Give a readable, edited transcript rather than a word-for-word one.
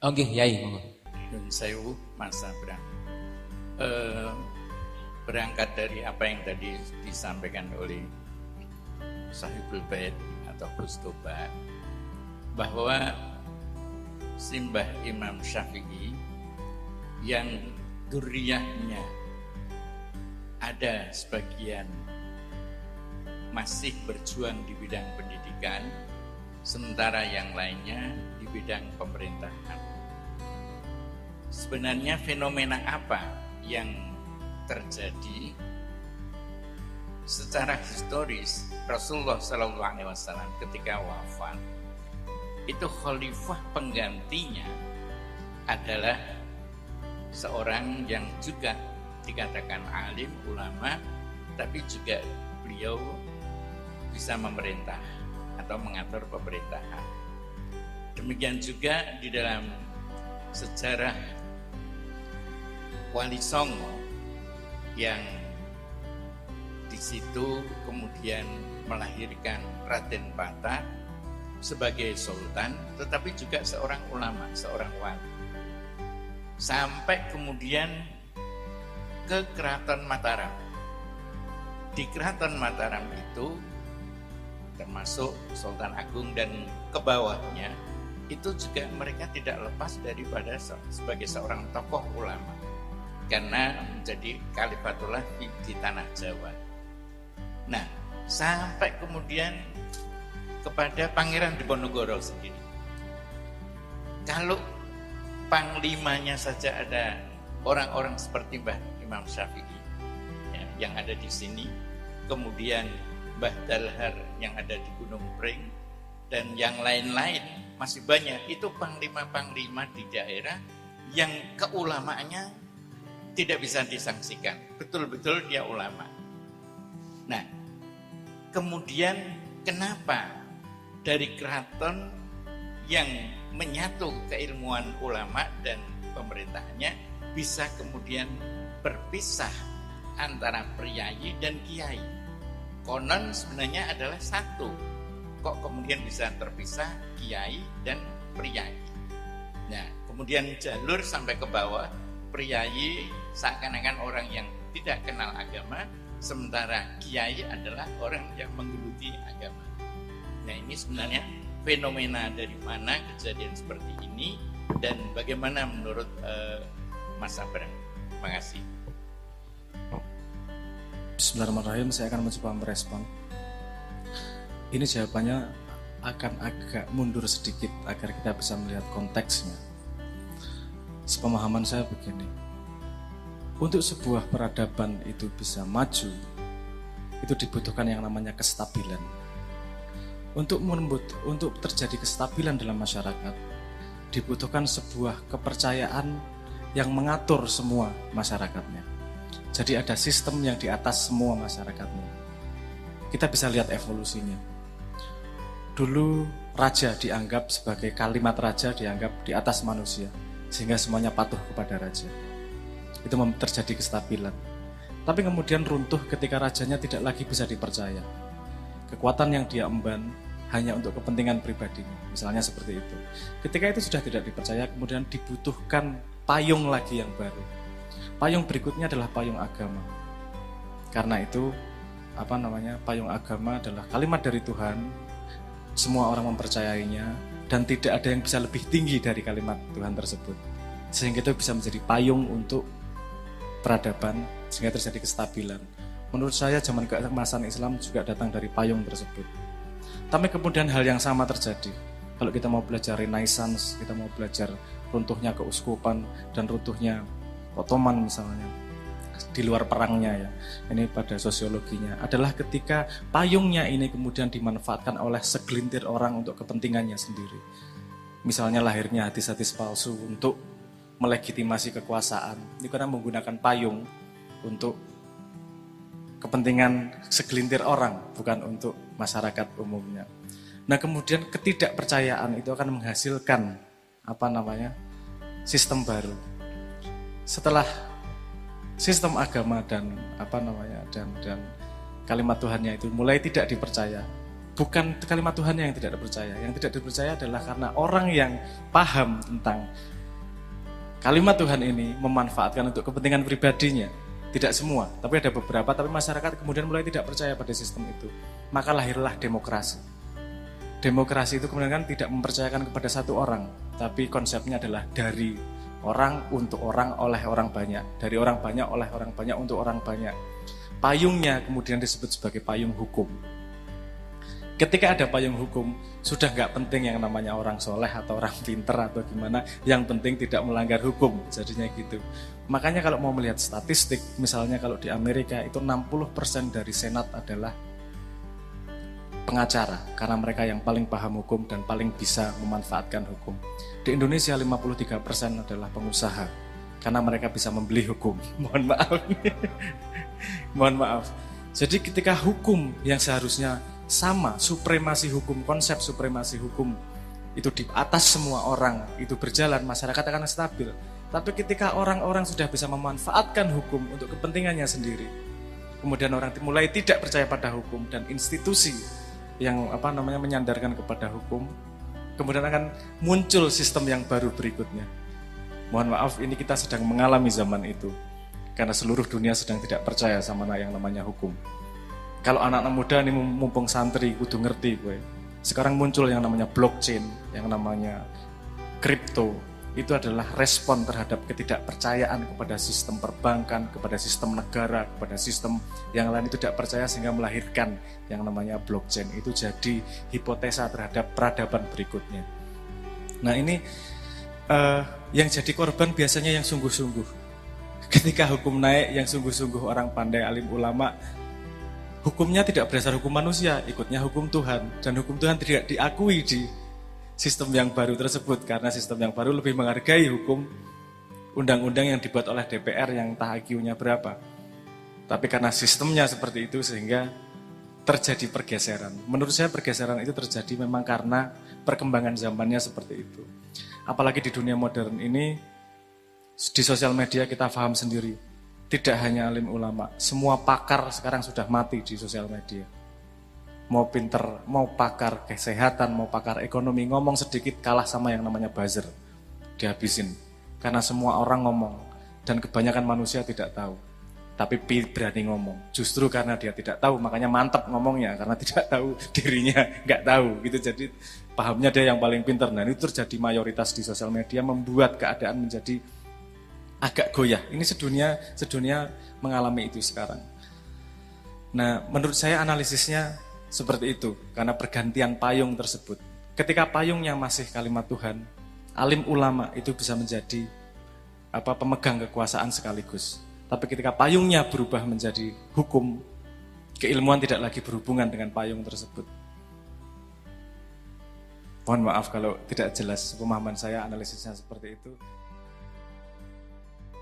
Oke, Yai, monggo. Nun sewu Mas Abram. Berangkat dari apa yang tadi disampaikan oleh Sahibul Bait atau Gus Toba, bahwa simbah Imam Syafi'i yang duriyahnya ada sebagian masih berjuang di bidang pendidikan, sementara yang lainnya di bidang pemerintahan. Sebenarnya fenomena apa yang terjadi secara historis? Rasulullah SAW ketika wafat itu khalifah penggantinya adalah seorang yang juga dikatakan alim, ulama, tapi juga beliau bisa memerintah atau mengatur pemerintahan. Demikian juga di dalam sejarah Wali Songo yang di situ kemudian melahirkan Raden Patah sebagai sultan, tetapi juga seorang ulama, seorang wali. Sampai kemudian ke Keraton Mataram. Di Keraton Mataram itu termasuk Sultan Agung dan ke bawahnya itu juga mereka tidak lepas daripada sebagai seorang tokoh ulama, karena menjadi khalifatullah di tanah Jawa. Nah, sampai kemudian kepada Pangeran Diponegoro sendiri. Kalau panglimanya saja ada orang-orang seperti Mbah Imam Syafi'i ya, yang ada di sini, kemudian Mbah Dalhar yang ada di Gunung Pring, dan yang lain-lain masih banyak. Itu panglima-panglima di daerah yang keulamaannya tidak bisa disangsikan. Betul-betul dia ulama. Nah, kemudian kenapa dari keraton yang menyatu keilmuan ulama dan pemerintahannya bisa kemudian berpisah antara priyayi dan kiai? Konon sebenarnya adalah satu. Kok kemudian bisa terpisah kiai dan priyayi? Nah, kemudian jalur sampai ke bawah, priyayi seakan-akan orang yang tidak kenal agama, sementara kiai adalah orang yang menggeluti agama. Nah, ini sebenarnya fenomena dari mana kejadian seperti ini dan bagaimana menurut Mas Abram? Terima kasih. Bismillahirrahmanirrahim, saya akan mencoba merespon. Ini jawabannya akan agak mundur sedikit agar kita bisa melihat konteksnya. Sepemahaman saya begini, untuk sebuah peradaban itu bisa maju, itu dibutuhkan yang namanya kestabilan. Untuk terjadi kestabilan dalam masyarakat, dibutuhkan sebuah kepercayaan yang mengatur semua masyarakatnya. Jadi ada sistem yang di atas semua masyarakatnya. Kita bisa lihat evolusinya. Dulu raja dianggap sebagai kalimat raja dianggap di atas manusia, sehingga semuanya patuh kepada raja. Itu terjadi kestabilan. Tapi kemudian runtuh ketika rajanya tidak lagi bisa dipercaya. Kekuatan yang dia emban hanya untuk kepentingan pribadinya, misalnya seperti itu. Ketika itu sudah tidak dipercaya, kemudian dibutuhkan payung lagi yang baru. Payung berikutnya adalah payung agama. Karena itu, payung agama adalah kalimat dari Tuhan, semua orang mempercayainya, dan tidak ada yang bisa lebih tinggi dari kalimat Tuhan tersebut. Sehingga itu bisa menjadi payung untuk peradaban, sehingga terjadi kestabilan. Menurut saya zaman keemasan Islam juga datang dari payung tersebut. Tapi kemudian hal yang sama terjadi. Kalau kita mau belajar Renaissance, kita mau belajar runtuhnya keuskupan dan runtuhnya Ottoman misalnya, di luar perangnya ya, ini pada sosiologinya, adalah ketika payungnya ini kemudian dimanfaatkan oleh segelintir orang untuk kepentingannya sendiri. Misalnya lahirnya hadis-hadis palsu untuk melegitimasi kekuasaan, ini karena menggunakan payung untuk kepentingan segelintir orang, bukan untuk masyarakat umumnya. Nah, kemudian ketidakpercayaan itu akan menghasilkan sistem baru. Setelah sistem agama dan kalimat Tuhannya itu mulai tidak dipercaya, bukan kalimat Tuhan yang tidak dipercaya. Yang tidak dipercaya adalah karena orang yang paham tentang kalimat Tuhan ini memanfaatkan untuk kepentingan pribadinya. Tidak semua, tapi ada beberapa, tapi masyarakat kemudian mulai tidak percaya pada sistem itu. Maka lahirlah demokrasi. Demokrasi itu kemudian kan tidak mempercayakan kepada satu orang, tapi konsepnya adalah dari orang untuk orang oleh orang banyak. Dari orang banyak oleh orang banyak untuk orang banyak. Payungnya kemudian disebut sebagai payung hukum. Ketika ada payung hukum, sudah nggak penting yang namanya orang soleh atau orang pinter atau gimana, yang penting tidak melanggar hukum, jadinya gitu. Makanya kalau mau melihat statistik, misalnya kalau di Amerika itu 60% dari senat adalah pengacara, karena mereka yang paling paham hukum dan paling bisa memanfaatkan hukum. Di Indonesia 53% adalah pengusaha, karena mereka bisa membeli hukum. Mohon maaf. Mohon maaf. Jadi ketika hukum yang seharusnya sama, supremasi hukum, konsep supremasi hukum itu di atas semua orang, itu berjalan, masyarakat akan stabil. Tapi ketika orang-orang sudah bisa memanfaatkan hukum untuk kepentingannya sendiri, kemudian orang mulai tidak percaya pada hukum dan institusi yang menyandarkan kepada hukum, kemudian akan muncul sistem yang baru berikutnya. Mohon maaf, ini kita sedang mengalami zaman itu, karena seluruh dunia sedang tidak percaya sama yang namanya hukum. Kalau anak-anak muda ini mumpung santri, kudu ngerti gue. Sekarang muncul yang namanya blockchain, yang namanya kripto. Itu adalah respon terhadap ketidakpercayaan kepada sistem perbankan, kepada sistem negara, kepada sistem yang lain itu tidak percaya sehingga melahirkan yang namanya blockchain. Itu jadi hipotesa terhadap peradaban berikutnya. Nah ini yang jadi korban biasanya yang sungguh-sungguh. Ketika hukum naik, yang sungguh-sungguh orang pandai, alim ulama, hukumnya tidak berdasar hukum manusia, ikutnya hukum Tuhan. Dan hukum Tuhan tidak diakui di sistem yang baru tersebut, karena sistem yang baru lebih menghargai hukum undang-undang yang dibuat oleh DPR yang entah IQ-nya berapa. Tapi karena sistemnya seperti itu sehingga terjadi pergeseran. Menurut saya pergeseran itu terjadi memang karena perkembangan zamannya seperti itu. Apalagi di dunia modern ini, di sosial media kita paham sendiri. Tidak hanya alim ulama, semua pakar sekarang sudah mati di sosial media. Mau pinter, mau pakar kesehatan, mau pakar ekonomi, ngomong sedikit kalah sama yang namanya buzzer. Dihabisin. Karena semua orang ngomong, dan kebanyakan manusia tidak tahu. Tapi berani ngomong. Justru karena dia tidak tahu, makanya mantap ngomongnya. Karena tidak tahu, dirinya nggak tahu. Gitu. Jadi pahamnya dia yang paling pinter. Nah itu terjadi mayoritas di sosial media, membuat keadaan menjadi agak goyah. Ini sedunia mengalami itu sekarang. Nah, menurut saya analisisnya seperti itu, karena pergantian payung tersebut. Ketika payungnya masih kalimat Tuhan, alim ulama itu bisa menjadi pemegang kekuasaan sekaligus. Tapi ketika payungnya berubah menjadi hukum, keilmuan tidak lagi berhubungan dengan payung tersebut. Mohon maaf kalau tidak jelas pemahaman saya, analisisnya seperti itu.